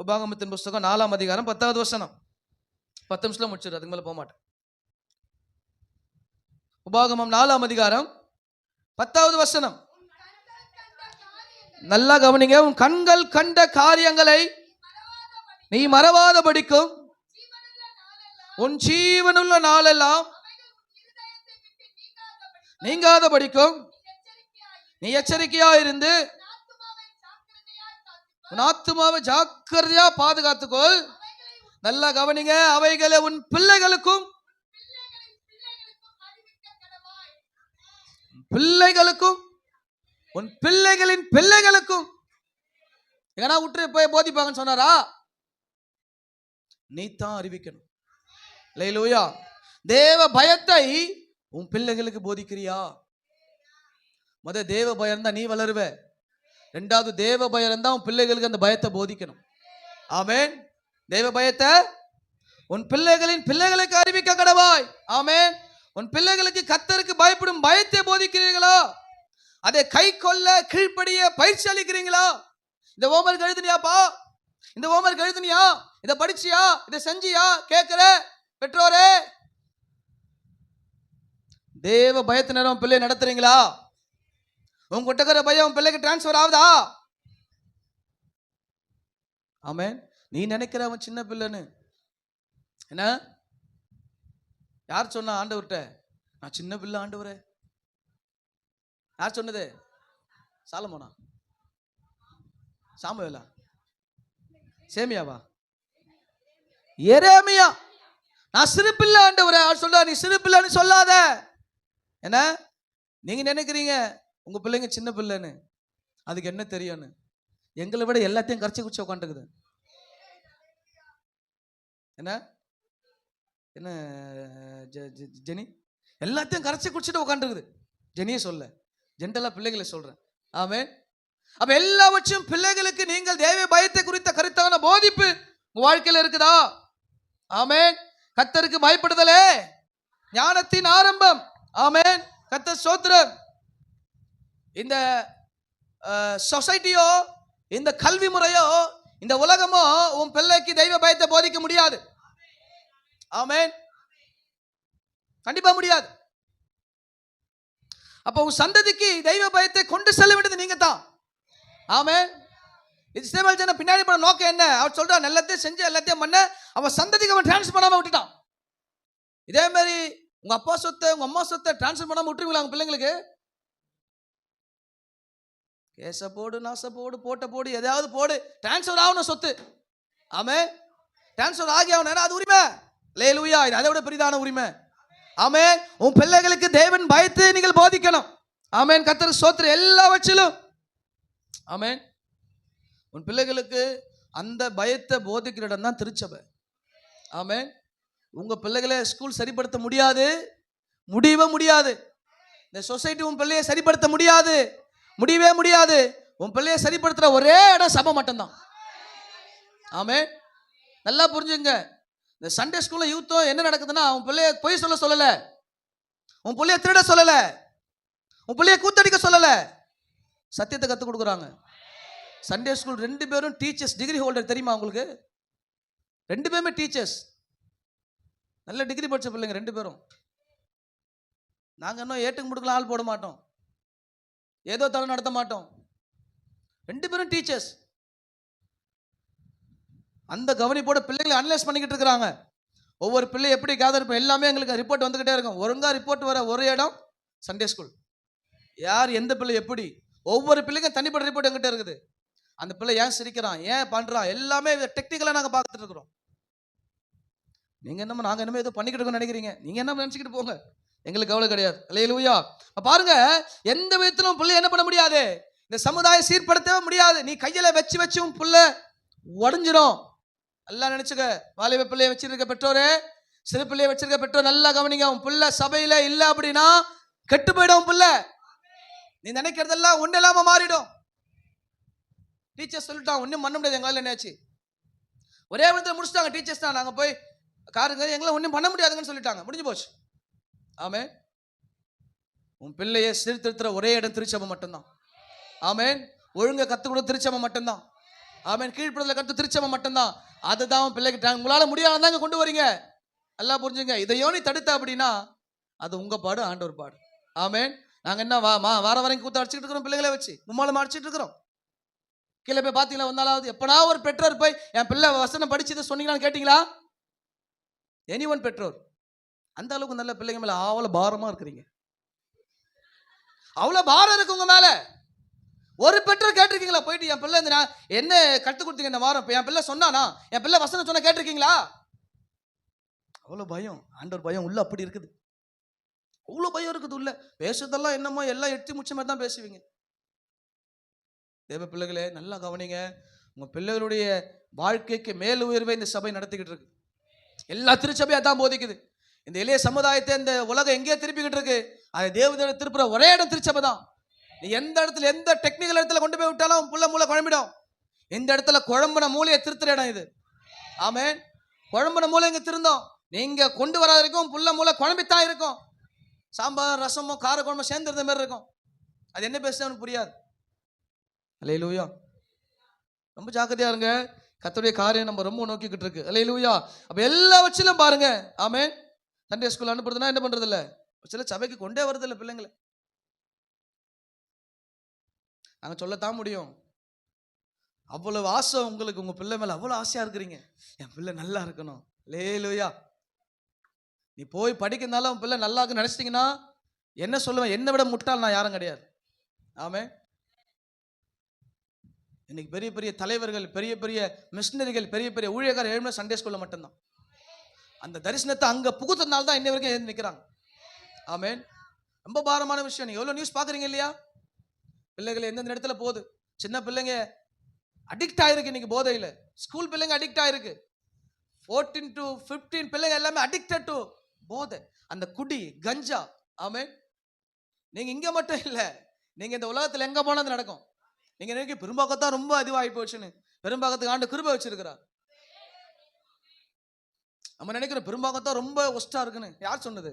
உபாகமத்தின் புஸ்தகம் 4ஆம் அதிகாரம் 10வது வசனம். 10 நிமிஷத்துல முடிச்சிரு, அதுக்கு மேல போக மாட்டேன். உபாகமம் 4ஆம் அதிகாரம் 10வது வசனம். நல்லா கவனிங்க. உன் கண்கள் கண்ட காரியங்களை நீ மறவாத படிக்கும், உன் ஜீவனுள்ள நாளெல்லாம் நீங்காத படிக்கும் நீ எச்சரிக்கையா இருந்து உன் ஆத்துமாவை ஜாக்கிரதையா பாதுகாத்துக்கொள். நல்லா கவனிங்க. அவைகளை உன் பிள்ளைகளுக்கும் உன் பிள்ளைகளின் பிள்ளைகளுக்கும் எங்கன்னா விட்டு போய் போதிப்பாங்கன்னு சொன்னாரா? நீ தான் அறிவிக்கணும். அல்லேலூயா. தேவ பயத்தை உன் பிள்ளைகளுக்கு போதிக்கிறியா? முத தேவ பயம் தான் நீ வளருவ. ரெண்டாவது தேவ பயம் இருந்தா உன் பிள்ளைகளுக்கு அந்த பயத்தை போதிக்கணும். ஆமென். தேவ பயத்தை உன் பிள்ளைகளின் பிள்ளைகளுக்கு அறிவிக்க கடவாய். ஆமென். உன் பிள்ளைகளுக்கு கர்த்தருக்கு பயப்படும் பயத்தை போதிக்கிறீர்களா? அதை கை கொள்ள கீழ்ப்படிய பயிற்சி அளிக்கிறீங்களா? இந்த ஹோம்வொர்க் எழுதுனியாப்பா, இந்த ஹோம்வொர்க் எழுதுனியா, இதை படிச்சியா, இதை செஞ்சியா கேட்கிற பெற்றோரே, தேவ பயத்தினரும் பிள்ளை நடத்துறீங்களா? உங்ககிட்ட இருக்கிற பயம் பிள்ளைக்கு டிரான்ஸ்பர் ஆகுதா? ஆமென். நீ நினைக்கிற அவன் சின்ன பிள்ளைன்னு. என்ன யார் சொன்னா ஆண்டவர்கிட்ட? நான் சின்ன பிள்ளை ஆண்டவரே. யார் சொன்னது? சாலமோனா? சாமுவேலா? சேமியாவா? எரேமியா? நான் சிறு பிள்ளை ஆண்டவரே. அவர் சொல்றா நீ சிறு பிள்ளைன்னு சொல்லாத. என்ன நீங்க நினைக்கிறீங்க உங்க பிள்ளைங்க சின்ன பிள்ளைன்னு? அதுக்கு என்ன தெரியும்னு? எங்களை விட எல்லாத்தையும் கரைச்சி குடிச்சு உட்காந்துக்குது. என்ன என்ன ஜெனி எல்லாத்தையும் கரைச்சி குடிச்சிட்டு உட்காந்துருக்குது. ஜெனியை சொல்ல, ஜென்டலா பிள்ளைகளை சொல்றேன். ஆமென். அப்ப எல்லாவற்றும் பிள்ளைகளுக்கு நீங்கள் தேவ பயத்தை குறித்த கருத்தான போதிப்பு உங்க வாழ்க்கையில இருக்குதா? ஆமென். கர்த்தருக்கு பயப்படுதலே ஞானத்தின் ஆரம்பம். ஆமென். கர்த்தர் ஸ்தோத்திரம். இந்த சொசைட்டியோ, இந்த கல்வி முறையோ, இந்த உலகமோ உன் பிள்ளைக்கு தெய்வ பயத்தை போதிக்க முடியாது. ஆமென். கண்டிப்பா முடியாது. அப்ப உன் சந்ததிக்கு தெய்வ பயத்தை கொண்டு செல்ல வேண்டியது நீங்க தான். ஆமென். இஸ்ரவேல் ஜன பின்னாடி போன நோக்கம் என்ன? அவர் சொல்றான் எல்லாத்தையும் செஞ்சு எல்லாத்தையும் பண்ண, அவன் சந்ததிக்கு அவன் டிரான்ஸ்ஃபர் பண்ணாம விட்டுட்டான். இதே மாதிரி உங்க அப்பா சொத்தை உங்க அம்மா சொத்தை டிரான்ஸ்ஃபர் பண்ணாம விட்டுருவீங்களா உங்க பிள்ளைங்களுக்கு? கேச போடு, நாச போடு, போட்ட போடு, எதாவது போடு, டிரான்ஸ்ஃபர் ஆகணும் சொத்து. ஆமென். டிரான்ஸ்ஃபர் ஆகி ஆகணும். அது உரிமை. அல்லேலூயா. இது அதை விட பெரிதான உரிமை. ஆமென். உன் பிள்ளைகளுக்கு தேவன் பயத்தை நீங்கள் போதிக்கணும். ஆமென். கர்த்தர் ஸ்தோத்திரம். எல்லாவற்றிலும் ஆமென். உன் பிள்ளைகளுக்கு அந்த பயத்தை போதிக்கிற இடம் தான் திருச்சபை. ஆமென். உங்க பிள்ளைகளை ஸ்கூல் சரிப்படுத்த முடியாது, முடியவே முடியாது. இந்த சொசைட்டி உன் பிள்ளையை சரிப்படுத்த முடியாது, முடியவே முடியாது. உன் பிள்ளையை சரிப்படுத்துற ஒரே இடம் சபை மட்டும்தான். ஆமென். நல்லா புரிஞ்சுங்க. இந்த சண்டே ஸ்கூல்ல யூத்தோ என்ன நடக்குதுன்னா, உன் பிள்ளைய பொய் சொல்ல சொல்லல, உன் பிள்ளைய திருட சொல்லல, உன் பிள்ளைய கூத்தடிக்க சொல்லல, சத்தியத்தை கற்றுக் கொடுக்குறாங்க. சண்டே ஸ்கூல் 2 பேரும் டீச்சர்ஸ், டிகிரி ஹோல்டர். தெரியுமா உங்களுக்கு? 2 பேருமே டீச்சர்ஸ், நல்ல டிகிரி படிச்ச பிள்ளைங்க 2 பேரும். நாங்கள் இன்னும் ஏட்டுக்கு முடுக்கலாம் ஆள் போட மாட்டோம், ஏதோ தலை நடத்த மாட்டோம். 2 பேரும் டீச்சர்ஸ். அந்த கவனிப்போட பிள்ளைகளை அனலைஸ் பண்ணிக்கிட்டு இருக்கிறாங்க. ஒவ்வொரு பிள்ளை எப்படி கேதர் இருப்போம், எல்லாமே எங்களுக்கு ரிப்போர்ட் வந்துக்கிட்டே இருக்கும். ஒழுங்கா ரிப்போர்ட் வர ஒரு இடம் சண்டே ஸ்கூல். யார் எந்த பிள்ளை எப்படி, ஒவ்வொரு பிள்ளைக்கும் தனிப்பட்ட ரிப்போர்ட் எங்கிட்ட இருக்குது. அந்த பிள்ளை ஏன் சிரிக்கிறான், ஏன் பண்றான், எல்லாமே டெக்னிக்கலாக நாங்கள் பார்த்துட்டு இருக்கிறோம். நீங்க என்னமோ நாங்கள் என்னமோ ஏதோ பண்ணிக்கிட்டு இருக்கோம்னு நினைக்கிறீங்க. நீங்க என்ன நினைச்சுக்கிட்டு போங்க, எங்களுக்கு கவலை கிடையாது. அல்லேலூயா. பாருங்க, எந்த விதத்திலும் பிள்ளை என்ன பண்ண முடியாது, இந்த சமுதாயம் சீர்படுத்தவே முடியாது. நீ கையில வச்சு வச்சு உன் பிள்ளை உடஞ்சிடும். நல்லா நினைச்சுக்க. வாலிப பிள்ளைய வச்சிருக்க பெற்றோரே, சிறு பிள்ளைய வச்சிருக்க பெற்றோர் நல்லா கவனிங்க. உன் பிள்ளை சபையில இல்ல அப்படின்னா கெட்டு போயிடும் உன் பிள்ளை. நீ நினைக்கிறதெல்லாம் ஒண்ணு இல்லாம மாறிடும். டீச்சர் சொல்லிட்டான், ஒன்னும் பண்ண முடியாது எங்களால. என்னாச்சு, ஒரே விதத்தில் முடிச்சுட்டாங்க டீச்சர்ஸ் தான். நாங்கள் போய் காருங்க எங்களை ஒன்றும் பண்ண முடியாதுங்கன்னு சொல்லிட்டாங்க, முடிஞ்சு போச்சு. ஆமென். உன் பிள்ளையை சீர்திருத்துற ஒரே இடம் திருச்சபை மட்டும்தான். ஆமென். ஒழுங்க கற்றுக் கொடுத்த திருச்சபை மட்டும்தான். ஆமென். கீழ்ப்படுதல கருத்து திருச்சபை மட்டும்தான். அதுதான் உன் பிள்ளைக்கு உங்களால முடியாததாங்க கொண்டு வரீங்க. நல்லா புரிஞ்சுங்க. இதையோ நீ தடுத்த அப்படின்னா அது உங்க பாடு, ஆண்டவர் பாடு. ஆமென். நாங்க என்ன வார வரைக்கும் கூத்த அடிச்சுட்டு இருக்கிறோம், பிள்ளைகளை வச்சு மும்மாலம் அடிச்சுட்டு இருக்கிறோம். கீழே போய் பார்த்தீங்களா வந்தாலாவது? எப்பனா ஒரு பெற்றோர் போய் என் பிள்ளை வசனம் படிச்சது சொன்னீங்களான்னு கேட்டீங்களா? எனி ஒன் பெற்றோர்? அந்த அளவுக்கு நல்ல பிள்ளைங்க மேல அவ்வளோ பாரமா இருக்கிறீங்க. அவ்வளோ பாரம் இருக்கு உங்க மேல. ஒரு பெற்றோர் கேட்டிருக்கீங்களா போயிட்டு என் பிள்ளை என்ன கற்றுக் கொடுத்தீங்க இந்த வாரம்? என் பிள்ளை சொன்னானா? என் பிள்ளை வசனம் சொன்னா கேட்டிருக்கீங்களா? அவ்வளோ பயம், ஆண்டவர் பயம் உள்ள அப்படி இருக்குது. அவ்வளோ பயம் இருக்குது உள்ள. பேசுறதெல்லாம் என்னமோ எல்லாம் எட்டி முச்ச மாதிரி தான் பேசுவீங்க. தேவ பிள்ளைகளே நல்லா கவனிங்க. உங்க பிள்ளைகளுடைய வாழ்க்கைக்கு மேல் உயர்வை இந்த சபை நடத்திக்கிட்டு இருக்கு. எல்லா திருச்சபையும் அதான் போதிக்குது. இந்த எளிய சமுதாயத்தை இந்த உலகம் எங்கேயோ திருப்பிக்கிட்டு இருக்கு. அது தேவதேவ திருப்புற ஒரே இடம் திருச்சபை தான். நீ எந்த இடத்துல எந்த டெக்னிக்கல் இடத்துல கொண்டு போய் விட்டாலும் புள்ள மூளை குழம்பிடும். இந்த இடத்துல குழம்புன மூளையை திருத்துற இடம் இது. ஆமென். குழம்புன மூளை இங்க திருந்தோம். நீங்க கொண்டு வராத வரைக்கும் புள்ள மூளை குழம்பித்தான் இருக்கும். சாம்பார் ரசமும் கார குழம்பு சேர்ந்துருந்த மாதிரி இருக்கும். அது என்ன பேசுறது அவனுக்கு புரியாது. அல்லேலூயா. ரொம்ப ஜாக்கிரதையா இருங்க. கர்த்தருடைய காரியம் நம்ம ரொம்ப நோக்கிக்கிட்டு இருக்கு. அல்லேலூயா. அப்ப எல்லா வச்சிலும் பாருங்க. ஆமென். சண்டே ஸ்கூல் அனுப்புறதுன்னா என்ன பண்றது இல்ல, சில சபைக்கு கொண்டே வருது இல்லை பிள்ளைங்களை. நாங்கள் சொல்லத்தான் முடியும். அவ்வளவு ஆசை உங்களுக்கு, உங்க பிள்ளை மேல அவ்வளவு ஆசையா இருக்கிறீங்க. என் பிள்ளை நல்லா இருக்கணும். அல்லேலூயா. நீ போய் படிக்கிறதுனால உன் பிள்ளை நல்லா இருக்குன்னு நினைச்சிட்டீங்கன்னா என்ன சொல்லுவேன்? என்னை விட முட்டாள் நான் யாரும் கிடையாது. ஆமென். இன்னைக்கு பெரிய பெரிய தலைவர்கள், பெரிய பெரிய மிஷினரிகள், பெரிய பெரிய ஊழியக்காரர் எழுதின சண்டே ஸ்கூல்ல மட்டும்தான். அந்த தரிசனத்தை அங்க புகுத்ததுனால தான் இன்னை வரைக்கும் எழுந்து நிற்கிறாங்க. ஆமென். ரொம்ப பாரமான விஷயம். நீங்க எவ்வளவு நியூஸ் பாக்குறீங்க இல்லையா? பிள்ளைகள் எந்தெந்த இடத்துல போகுது. சின்ன பிள்ளைங்க அடிக்ட் ஆயிருக்கு இன்னைக்கு போதையில. ஸ்கூல் பிள்ளைங்க அடிக்ட் ஆயிருக்கு. 14 to 15 பிள்ளைங்க எல்லாமே அடிக்டட் டு போதை. அந்த குடி, கஞ்சா. ஆமென். நீங்க இங்க மட்டும் இல்ல, நீங்க இந்த உலகத்துல எங்க போனது நடக்கும். நீங்க நினைக்க பெரும்பாக்கத்தான் ரொம்ப இதுவாகி போச்சுன்னு. பெரும்பாக்கத்துக்கு ஆண்டு கிருபை வச்சிருக்கிறார். நம்ம நினைக்கிறோம் பெரும்பாக்கத்தான் ரொம்ப ஒஸ்டா இருக்குன்னு. யார் சொன்னது?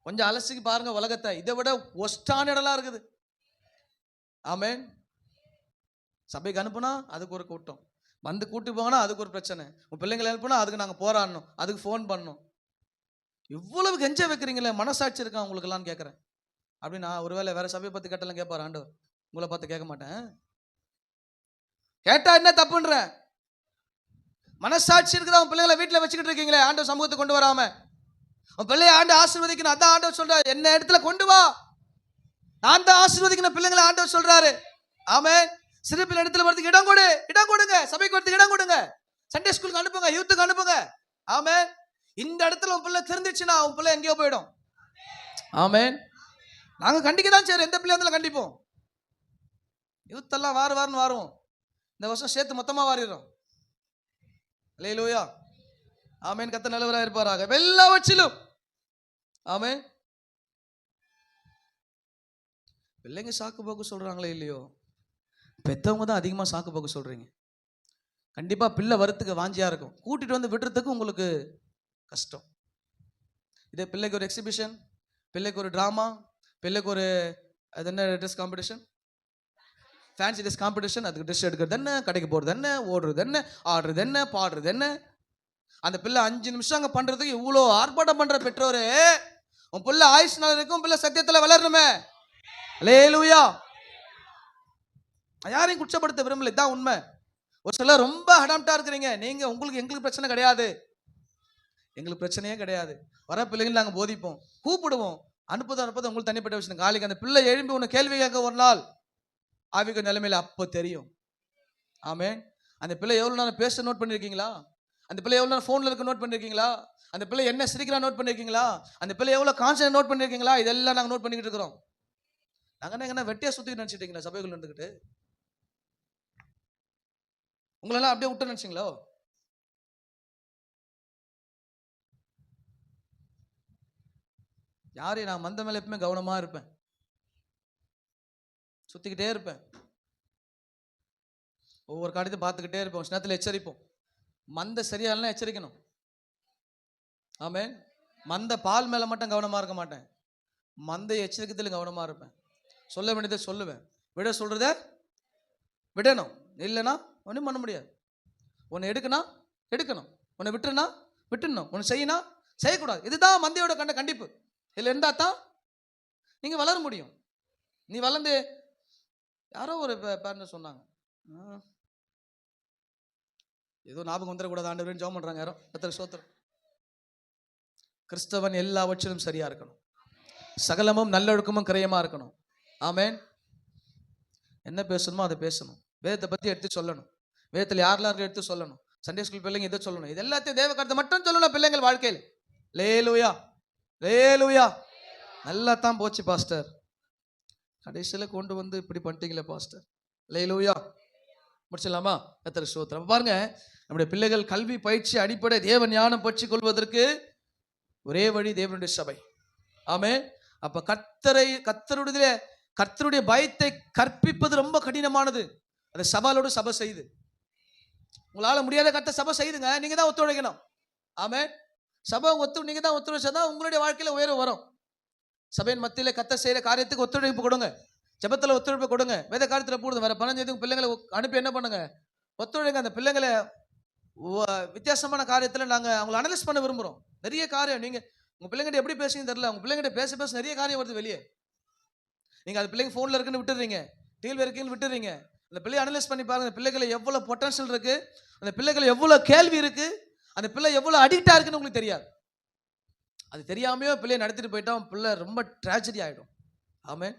கொஞ்சம் அலசிக்கு பாருங்க உலகத்தை. இதை விட ஒஸ்டான இடம்லாம் இருக்குது. ஆமென். சபைக்கு அனுப்புனா அதுக்கு ஒரு கூட்டம், வந்து கூட்டு போனா அதுக்கு ஒரு பிரச்சனை, உன் பிள்ளைங்களை அனுப்புனா அதுக்கு நாங்கள் போராடணும், அதுக்கு ஃபோன் பண்ணணும். இவ்வளவு கெஞ்ச வைக்கிறீங்களே, மனசாட்சி இருக்கா உங்களுக்கு எல்லாம் கேட்குறேன். அப்படின்னு நான் ஒருவேளை வேற சபையை பற்றி கேட்டாலும் கேட்பார் ஆண்டவர். உங்களை பார்த்து கேட்க மாட்டேன். கேட்டா என்ன தப்புன்ற? மனசாட்சி இருக்குதா? உன் பிள்ளைகளை வீட்டில் வச்சுக்கிட்டு இருக்கீங்களே, ஆண்டவர் சமூகத்தை கொண்டு வராம. உன் பிள்ளைய ஆண்டு ஆசீர்வதிக்கணும். அதான் ஆண்டவர் சொல்றாரு, என்ன இடத்துல கொண்டு வா, நான் தான் ஆசீர்வதிக்கணும் பிள்ளைங்களை ஆண்டவர் சொல்றாரு. ஆமென். சிறு பிள்ளை இடத்துல வரதுக்கு இடம் கொடு, இடம் கொடுங்க. சபைக்கு வரதுக்கு இடம் கொடுங்க. சண்டே ஸ்கூலுக்கு அனுப்புங்க, யூத்துக்கு அனுப்புங்க. ஆமென். இந்த இடத்துல உன் பிள்ளை தெரிஞ்சிச்சுன்னா உன் பிள்ளை எங்கேயோ போயிடும். ஆமென். நாங்க கண்டிக்க தான் சரி, எந்த பிள்ளை இருந்தாலும் கண்டிப்போம். யூத் எல்லாம் வாருன்னு வாருவோம். இந்த வருஷம் சேர்த்து மொத்தமா வாரிடுறோம். அல்லேலூயா. ஆமென். கர்த்தர் நல்லவராக இருப்பாராக எல்லாவற்றிலும். ஆமென். பிள்ளைங்க சாக்கு போக்கு சொல்றாங்களே இல்லையோ, பெத்தவங்க தான் அதிகமா சாக்கு போக்கு சொல்றீங்க. கண்டிப்பா பிள்ளை வரத்துக்கு வாஞ்சியா இருக்கும், கூட்டிட்டு வந்து விடுறதுக்கு உங்களுக்கு கஷ்டம். இதே பிள்ளைக்கு ஒரு எக்ஸிபிஷன், பிள்ளைக்கு ஒரு டிராமா, பிள்ளைக்கு ஒரு அது என்ன dress competition, fancy dress competition, அதுக்கு ட்ரெஸ் எடுக்கிறது என்ன, கடைக்கு போகிறது என்ன, ஓடுறது என்ன, ஆடுறது என்ன, பாடுறது என்ன. அந்த பிள்ளை 5 நிமிஷம் அங்கே பண்ணுறதுக்கு இவ்வளோ ஆர்ப்பாட்டம் பண்ணுற பெற்றோரே, உன் பிள்ளை ஆயுஷ் நாள் இருக்கும், பிள்ளை சத்தியத்தில் வளரணுமே. அல்லேலூயா. யாரையும் குற்றப்படுத்த விரும்பல, இதான் உண்மை. ஒரு சிலர் ரொம்ப அடாப்டா இருக்கிறீங்க. நீங்க எங்களுக்கு பிரச்சனை கிடையாது, எங்களுக்கு பிரச்சனையே கிடையாது. வர பிள்ளைங்க நாங்கள் போதிப்போம், கூப்பிடுவோம், அனுப்புது உங்களுக்கு தனிப்பட்ட விஷயம். காலைக்கு அந்த பிள்ளை எழும்பி உன்னை கேள்வி கேட்க ஒரு நாள் ஆவிக்கு நிலைமையில அப்போ தெரியும். ஆமென். அந்த பிள்ளை எவ்வளோ நேரம் பேச நோட் பண்ணியிருக்கீங்களா? அந்த பிள்ளை எவ்வளோ நேரம் ஃபோனில் இருக்க நோட் பண்ணியிருக்கீங்களா? அந்த பிள்ளை என்ன சிரிக்கிறா நோட் பண்ணியிருக்கீங்களா? அந்த பிள்ளை எவ்வளோ கான்சன்ட்ரேட் நோட் பண்ணியிருக்கீங்களா? இதெல்லாம் நாங்கள் நோட் பண்ணிக்கிட்டு இருக்கிறோம். நாங்கள் எங்கன்னா வெட்டியா சுற்றி நினச்சிட்டீங்களா? சபைகள் இருந்துக்கிட்டு உங்களெல்லாம் அப்படியே விட்டு நினச்சிங்களோ? யாரையும் நான் மந்த மேலே எப்பவுமே கவனமா இருப்பேன், சுத்திக்கிட்டே இருப்பேன், ஒவ்வொரு காரியத்தை பார்த்துக்கிட்டே இருப்போம். நேரத்தில் எச்சரிப்போம். மந்த சரியாலாம் எச்சரிக்கணும். ஆமென். மந்த பால் மேல மட்டும் கவனமா இருக்க மாட்டேன், மந்த எச்சரிக்கத்தில் கவனமா இருப்பேன். சொல்ல வேண்டியதை சொல்லுவேன், விட சொல்றத விடணும். இல்லைன்னா ஒன்றும் பண்ண முடியாது. உன்னை எடுக்கணும் எடுக்கணும், உன்னை விட்டுருனா விட்டுடணும், உன்னை செய்யணும் செய்யக்கூடாது. இதுதான் மந்தையோட கண்டிப்பு. இதில் இருந்தால் தான் நீங்கள் வளர முடியும். நீ வளர்ந்து யாரோ ஒரு பேரண்ட் சொன்னாங்க, ஏதோ ஞாபகம் வந்துடக்கூடாது ஆண்டவரேன்னு ஜெபம் பண்ணுறாங்க யாரோ. கர்த்தருக்கு ஸ்தோத்திரம். கிறிஸ்தவன் எல்லாவற்றிலும் சரியா இருக்கணும், சகலமும் நல்லொழுக்கமும் கிரயமா இருக்கணும். ஆமென். என்ன பேசணுமோ அதை பேசணும், வேதத்தை பற்றி எடுத்து சொல்லணும், வேதத்தில் யாரெல்லாம் எடுத்து சொல்லணும், சண்டே ஸ்கூல் பிள்ளைங்க இதை சொல்லணும், இது எல்லாத்தையும் தேவ கருத்தை மட்டும் சொல்லணும் பிள்ளைங்கள் வாழ்க்கையில். லேலுயா லேலுயா. நல்லா தான் போச்சு பாஸ்டர், கடைசியில் கொண்டு வந்து இப்படி பண்ணிட்டீங்களே பாஸ்டர். லேலுயா. முடிச்சிடலாமா? கர்த்தருக்கு ஸ்தோத்திரம். பாருங்க, நம்முடைய பிள்ளைகள் கல்வி பயிற்சி அடிப்படை தேவ ஞானம் பற்றி கொள்வதற்கு ஒரே வழி தேவனுடைய சபை. ஆமென். அப்ப கர்த்தருடைய பயத்தை கற்பிப்பது ரொம்ப கடினமானது. அதை சவாலோடு சபை செய்து, உங்களால முடியாத கர்த்தர் சபை செய்துங்க, நீங்க தான் ஒத்துழைக்கணும். ஆமென். சபை நீங்க தான் ஒத்துழைச்சாதான் உங்களுடைய வாழ்க்கையில உயர்வு வரும். சபையின் மத்தியில் கர்த்தர் செய்யற காரியத்துக்கு ஒத்துழைப்பு கொடுங்க, ஜெபத்தில் ஒத்துழைப்பு கொடுங்க, வேத காரியத்தில் போடுங்க, வேற பணம் செய்து பிள்ளைங்களை அனுப்பி என்ன பண்ணுங்க, ஒத்துழைங்க. அந்த பிள்ளைங்களை வித்தியாசமான காரியத்தில் நாங்கள் அவங்களை அனலைஸ் பண்ண விரும்புகிறோம். நிறைய காரியம் நீங்கள் உங்கள் பிள்ளைங்கிட்ட எப்படி பேசுங்க தெரியல, உங்கள் பிள்ளைங்கிட்ட பேச நிறைய காரியம் வருது வெளியே. நீங்கள் அது பிள்ளைங்க ஃபோனில் இருக்குன்னு விட்டுறீங்க, டிவியில் இருக்குன்னு விட்டுறீங்க. அந்த பிள்ளையை அனலைஸ் பண்ணி பாருங்கள், பிள்ளைகளை எவ்வளோ பொட்டன்ஷியல் இருக்குது, அந்த பிள்ளைகளை எவ்வளோ கேள்வி இருக்குது, அந்த பிள்ளை எவ்வளோ அடிக்டாக இருக்குன்னு உங்களுக்கு தெரியாது. அது தெரியாமையோ பிள்ளையை நடத்திட்டு போயிட்டா பிள்ளை ரொம்ப ட்ராஜடி ஆகிடும். ஆமென்.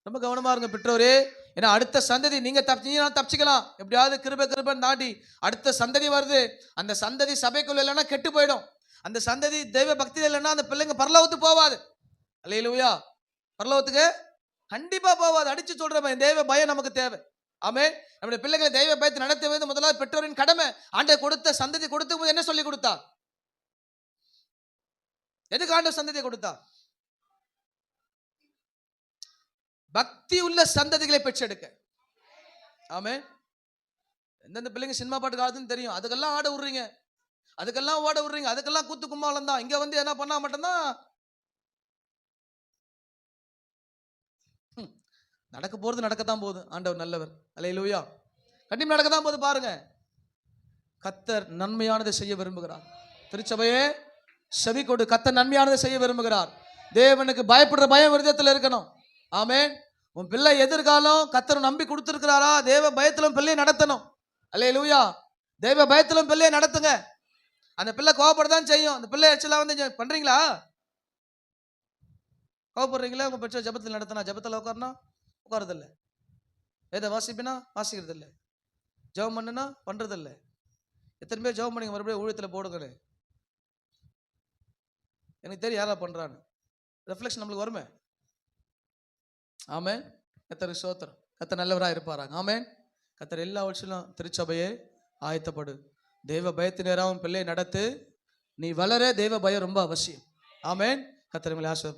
ரொம்ப கவனமாக இருங்க பெற்றோரே. ஏன்னா அடுத்த சந்ததி நீங்கள் தப்பிச்சிக்கலாம், எப்படியாவது கிருபைன்னு தாண்டி அடுத்த சந்ததி வருது. அந்த சந்ததி சபைக்குள்ள இல்லைன்னா கெட்டு போயிடும். அந்த சந்ததி தெய்வ பக்தி இல்லைன்னா அந்த பிள்ளைங்க பரலோகத்துக்கு போவாது. அல்லேலூயா. பரலோகத்துக்கு கண்டிப்பா போவாது. அடிச்சு சொல்றேன், தெய்வ பயம் நமக்கு தேவை. ஆமென். நம்முடைய பிள்ளைகளை தெய்வ பயத்தை நடத்த வேண்டும், முதலாவது பெற்றோரின் கடமை. ஆண்டவர் கொடுத்த சந்ததி கொடுத்த போது என்ன சொல்லி கொடுத்தா? எதுக்கு ஆண்டவர் சந்ததியை கொடுத்தா? பக்தி உள்ள சந்ததிகளை பெற்றெடுக்க. ஆமென். எந்தெந்த பிள்ளைங்க சினிமா பாட்டு காலத்துன்னு தெரியும், அதுக்கெல்லாம் ஆட விடுறீங்க, அதுக்கெல்லாம் ஓட விடுறீங்க, அதுக்கெல்லாம் கூத்து கும்மாளம் தான். இங்க வந்து என்ன பண்ணா மட்டும்தான் நடக்க போறது, நடக்கத்தான் போகுது. ஆண்டவர் நல்லவர். அல்லேலூயா. கண்டிப்பா நடக்கத்தான் போகுது. பாருங்க, கர்த்தர் நன்மையானதை செய்ய விரும்புகிறார். திருச்சபையே செவி கொடு. கர்த்தர் நன்மையானதை செய்ய விரும்புகிறார். தேவனுக்கு பயப்படுற பயம் விருதத்தில் இருக்கணும். ஆமென். உன் பிள்ளை எதிர்காலம் கர்த்தர் நம்பி கொடுத்திருக்கிறாரா? தேவ பயத்திலும் பிள்ளையை நடத்தணும். அல்லேலூயா. தேவ பயத்திலும் பிள்ளையை நடத்துங்க. அந்த பிள்ளை கோவப்படதான் செய்யும். அந்த பிள்ளை எச்சலாம் வந்து பண்றீங்களா? கோவப்படுறீங்களா? உங்க பெற்ற ஜபத்தில் நடத்தினா ஜபத்தில் உட்காரனா உட்காரதில்லை, வேத வாசிப்பினா வாசிக்கிறது இல்லை, ஜெபம் பண்ணுனா பண்றதில்லை. எத்தனை பேர் ஜெபம் பண்ணிங்க மறுபடியும் ஊழியத்தில் போடுங்க. எனக்கு தெரியும் யாரா பண்றான்னு. ரெஃப்ளெக்ஷன் நம்மளுக்கு வருமே. ஆமென். கர்த்தருக்கு ஸ்தோத்திரம். கர்த்தர் நல்லவராக இருப்பாராங்க. ஆமென். கர்த்தர் எல்லா வருஷம் திருச்சபையே ஆயத்தப்படு, தெய்வ பயத்தினராகவும் பிள்ளை நடத்து. நீ வளர தெய்வ பயம் ரொம்ப அவசியம். ஆமென். கர்த்தர் உங்களை ஆசீர்வதிப்பார்.